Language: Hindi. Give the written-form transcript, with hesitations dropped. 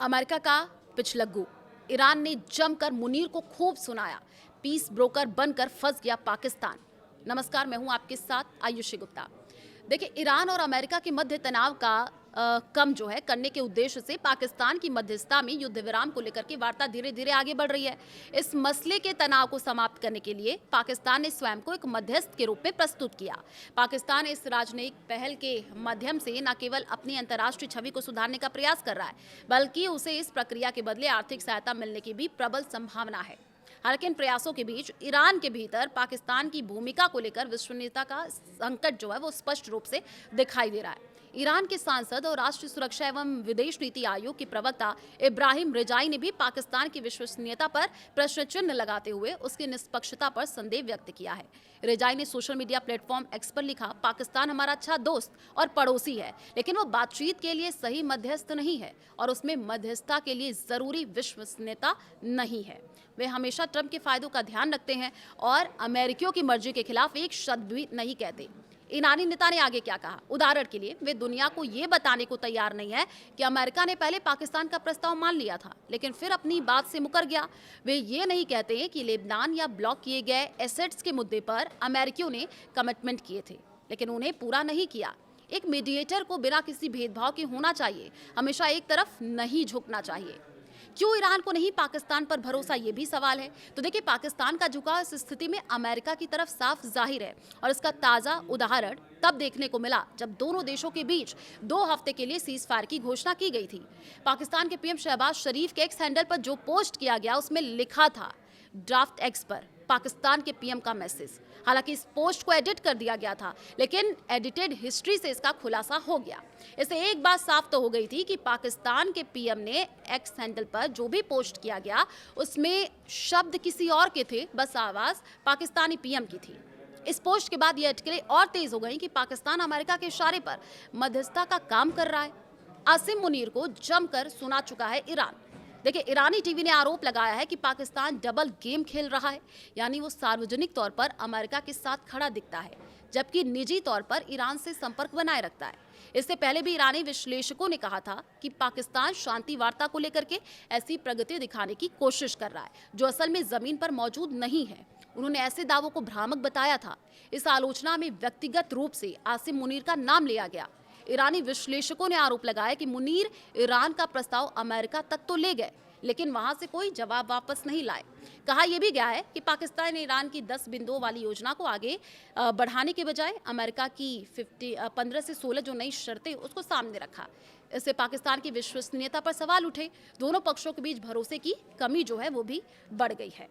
अमेरिका का पिछलग्गू ईरान ने जमकर मुनीर को खूब सुनाया। पीस ब्रोकर बनकर फंस गया पाकिस्तान। नमस्कार, मैं हूं आपके साथ आयुषी गुप्ता। देखिए, ईरान और अमेरिका के मध्य तनाव का कम करने के उद्देश्य से पाकिस्तान की मध्यस्थता में युद्ध विराम को लेकर के वार्ता धीरे धीरे आगे बढ़ रही है। इस मसले के तनाव को समाप्त करने के लिए पाकिस्तान ने स्वयं को एक मध्यस्थ के रूप में प्रस्तुत किया। पाकिस्तान इस राजनयिक पहल के माध्यम से न केवल अपनी अंतर्राष्ट्रीय छवि को सुधारने का प्रयास कर रहा है, बल्कि उसे इस प्रक्रिया के बदले आर्थिक सहायता मिलने की भी प्रबल संभावना है। हालांकि इन प्रयासों के बीच ईरान के भीतर पाकिस्तान की भूमिका को लेकर विश्वसनीयता का संकट वो स्पष्ट रूप से दिखाई दे रहा है। ईरान के सांसद और राष्ट्रीय सुरक्षा एवं विदेश नीति आयोग के प्रवक्ता इब्राहिम रेजाई ने भी पाकिस्तान की विश्वसनीयता पर प्रश्न चिन्ह लगाते हुए उसकी निष्पक्षता पर संदेह व्यक्त किया है। रेजाई ने सोशल मीडिया प्लेटफॉर्म एक्स पर लिखा, पाकिस्तान हमारा अच्छा दोस्त और पड़ोसी है, लेकिन वो बातचीत के लिए सही मध्यस्थ नहीं है और उसमें मध्यस्थता के लिए जरूरी विश्वसनीयता नहीं है। वे हमेशा ट्रंप के फायदों का ध्यान रखते हैं और अमेरिकियों की मर्जी के खिलाफ एक शब्द भी नहीं कहते। ईरानी नेता ने आगे क्या कहा? उदाहरण के लिए वे दुनिया को ये बताने को तैयार नहीं है कि अमेरिका ने पहले पाकिस्तान का प्रस्ताव मान लिया था, लेकिन फिर अपनी बात से मुकर गया। वे ये नहीं कहते हैं कि लेबनान या ब्लॉक किए गए एसेट्स के मुद्दे पर अमेरिकियों ने कमिटमेंट किए थे, लेकिन उन्हें पूरा नहीं किया। एक मीडिएटर को बिना किसी भेदभाव के होना चाहिए, हमेशा एक तरफ नहीं झुकना चाहिए। क्यों ईरान को नहीं पाकिस्तान पर भरोसा, ये भी सवाल है। तो देखिए, पाकिस्तान का झुकाव इस स्थिति में अमेरिका की तरफ साफ जाहिर है और इसका ताजा उदाहरण तब देखने को मिला जब दोनों देशों के बीच 2 हफ्ते के लिए सीज फायर की घोषणा की गई थी। पाकिस्तान के पीएम शहबाज शरीफ के एक्स हैंडल पर जो पोस्ट किया गया उसमें लिखा था, ड्राफ्ट एक्स पर पाकिस्तान के पीएम का मैसेज। हालांकि इस पोस्ट को एडिट कर दिया गया था, लेकिन एडिटेड हिस्ट्री से इसका खुलासा हो गया। इससे एक बात साफ तो हो गई थी कि पाकिस्तान के पीएम ने एक्स हैंडल पर जो भी पोस्ट किया गया उसमें शब्द किसी और के थे, बस आवाज पाकिस्तानी पीएम की थी। इस पोस्ट के बाद ये अटकलें और तेज हो गई कि पाकिस्तान अमेरिका के इशारे पर मध्यस्थता का काम कर रहा है। आसिम मुनीर को जमकर सुना चुका है ईरान। देखिए, ईरानी टीवी ने आरोप लगाया है कि पाकिस्तान डबल गेम खेल रहा है, यानी वो सार्वजनिक तौर पर अमेरिका के साथ खड़ा दिखता है, जबकि निजी तौर पर ईरान से संपर्क बनाए रखता है। इससे पहले भी ईरानी विश्लेषकों ने कहा था कि पाकिस्तान शांति वार्ता को लेकर के ऐसी प्रगति दिखाने की कोशिश कर रहा है जो असल में जमीन पर मौजूद नहीं है। उन्होंने ऐसे दावों को भ्रामक बताया था। इस आलोचना में व्यक्तिगत रूप से आसिम मुनीर का नाम लिया गया। ईरानी विश्लेषकों ने आरोप लगाया कि मुनीर ईरान का प्रस्ताव अमेरिका तक तो ले गए, लेकिन वहां से कोई जवाब वापस नहीं लाए। कहा यह भी गया है कि पाकिस्तान ने ईरान की 10 बिंदुओं वाली योजना को आगे बढ़ाने के बजाय अमेरिका की 15 से 16 जो नई शर्तें उसको सामने रखा। इससे पाकिस्तान की विश्वसनीयता पर सवाल उठे। दोनों पक्षों के बीच भरोसे की कमी वो भी बढ़ गई है।